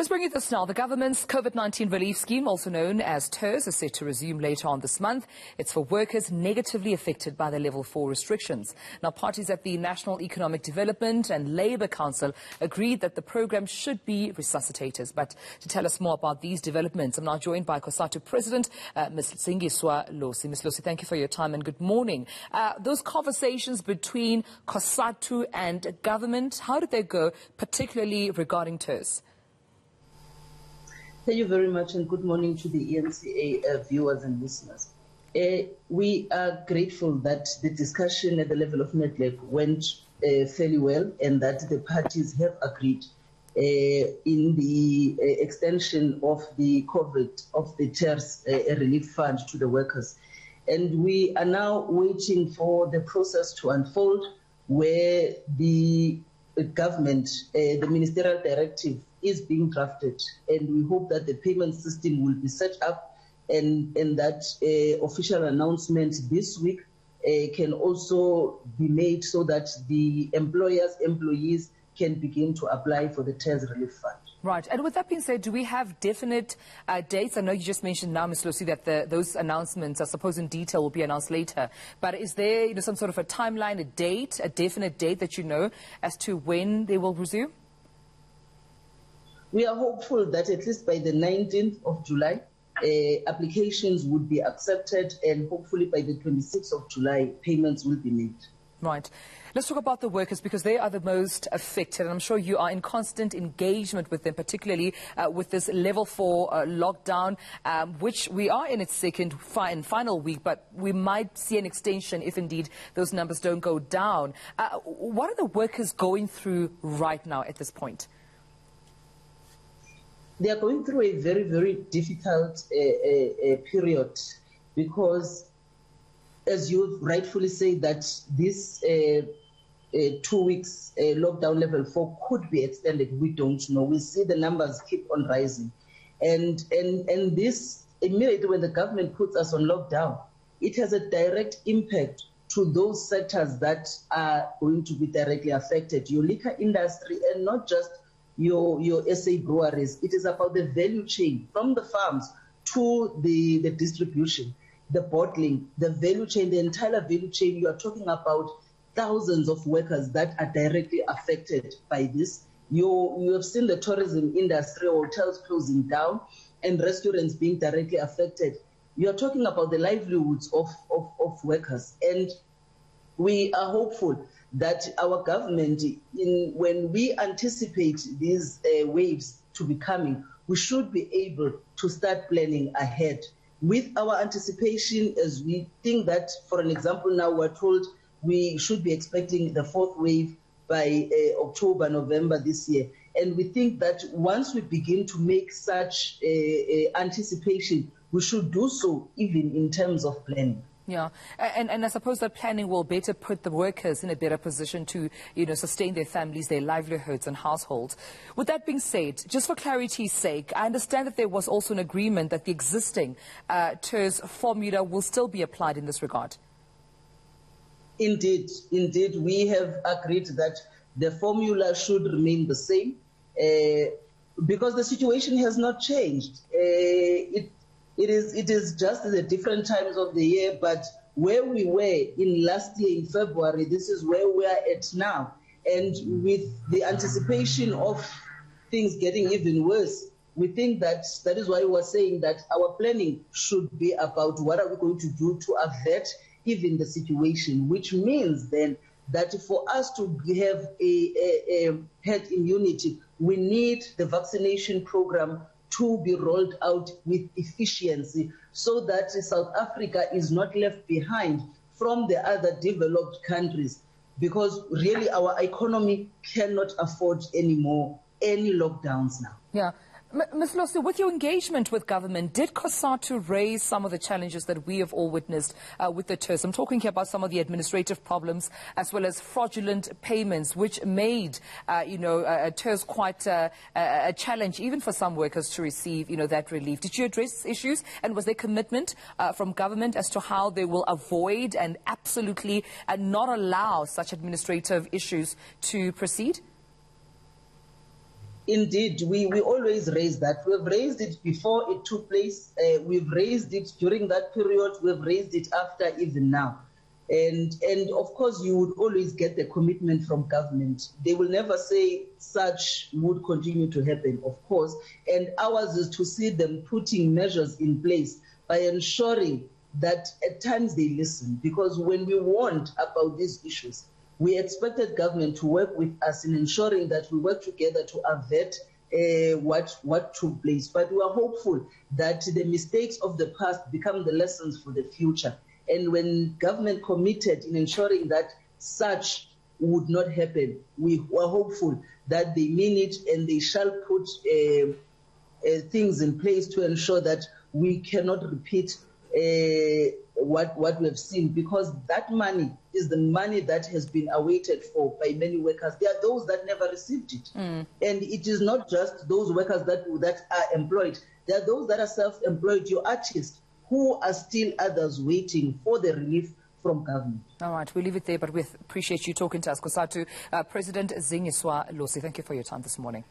Let's bring you this now. The government's COVID-19 relief scheme, also known as TERS, is set to resume later on this month. It's for workers negatively affected by the level 4 restrictions. Now, parties at the National Economic Development and Labour Council agreed that the program should be resuscitated. But to tell us more about these developments, I'm now joined by Cosatu President, Ms. Zingiswa Losi. Ms. Losi, thank you for your time and good morning. Those conversations between Cosatu and government, how did they go, particularly regarding TERS? Thank you very much and good morning to the eNCA viewers and listeners. We are grateful that the discussion at the level of NEDLEC went fairly well and that the parties have agreed in the extension of the TERS relief fund to the workers. And we are now waiting for the process to unfold where the government, the ministerial directive is being drafted, and we hope that the payment system will be set up and that official announcement this week can also be made so that the employees can begin to apply for the TERS relief fund. Right. And with that being said, do we have definite dates? I know you just mentioned now, Ms. Losi, that those announcements, I suppose in detail, will be announced later. But is there some sort of a timeline, a definite date that you know as to when they will resume? We are hopeful that at least by the 19th of July, applications would be accepted, and hopefully by the 26th of July, payments will be made. Right. Let's talk about the workers because they are the most affected, and I'm sure you are in constant engagement with them, particularly with this level 4 lockdown, which we are in its second and final week, but we might see an extension if indeed those numbers don't go down. What are the workers going through right now at this point? They are going through a very, very difficult period because, as you rightfully say, that this 2 weeks lockdown level 4 could be extended. We don't know. We see the numbers keep on rising. And this, immediately when the government puts us on lockdown, it has a direct impact to those sectors that are going to be directly affected. Your liquor industry, and not just your SA breweries. It is about the value chain from the farms to the distribution, the bottling, the value chain, the entire value chain. You are talking about thousands of workers that are directly affected by this. You have seen the tourism industry, hotels closing down and restaurants being directly affected. You are talking about the livelihoods of workers. And we are hopeful that our government, when we anticipate these waves to be coming, we should be able to start planning ahead. With our anticipation, as we think that, for an example, now we're told we should be expecting the 4th wave by October, November this year. And we think that once we begin to make such anticipation, we should do so even in terms of planning. Yeah, and I suppose that planning will better put the workers in a better position to, sustain their families, their livelihoods and households. With that being said, just for clarity's sake, I understand that there was also an agreement that the existing TERS formula will still be applied in this regard. Indeed, we have agreed that the formula should remain the same because the situation has not changed. It is just the different times of the year, but where we were in last year in February, this is where we are at now. And with the anticipation of things getting even worse, we think that is why we're saying that our planning should be about what are we going to do to avert even the situation, which means then that for us to have a herd immunity, we need the vaccination program to be rolled out with efficiency so that South Africa is not left behind from the other developed countries, because really our economy cannot afford anymore any lockdowns now. Yeah. Ms. Losi, with your engagement with government, did Cosatu raise some of the challenges that we have all witnessed with the TERS? I'm talking here about some of the administrative problems as well as fraudulent payments, which made, TERS quite a challenge even for some workers to receive, that relief. Did you address issues, and was there commitment from government as to how they will avoid and absolutely not allow such administrative issues to proceed? Indeed, we always raise that. We've raised it before it took place. We've raised it during that period. We've raised it after, even now. And of course, you would always get the commitment from government. They will never say such would continue to happen, of course. And ours is to see them putting measures in place by ensuring that at times they listen. Because when we warned about these issues, we expected government to work with us in ensuring that we work together to avert what took place. But we are hopeful that the mistakes of the past become the lessons for the future. And when government committed in ensuring that such would not happen, we are hopeful that they mean it and they shall put things in place to ensure that we cannot repeat what we have seen, because that money is the money that has been awaited for by many workers. There are those that never received it. And it is not just those workers that are employed. There are those that are self-employed, your artists, who are still others waiting for the relief from government. All right, we'll leave it there, but we appreciate you talking to us. Cosatu, President Zingiswa Losi, thank you for your time this morning.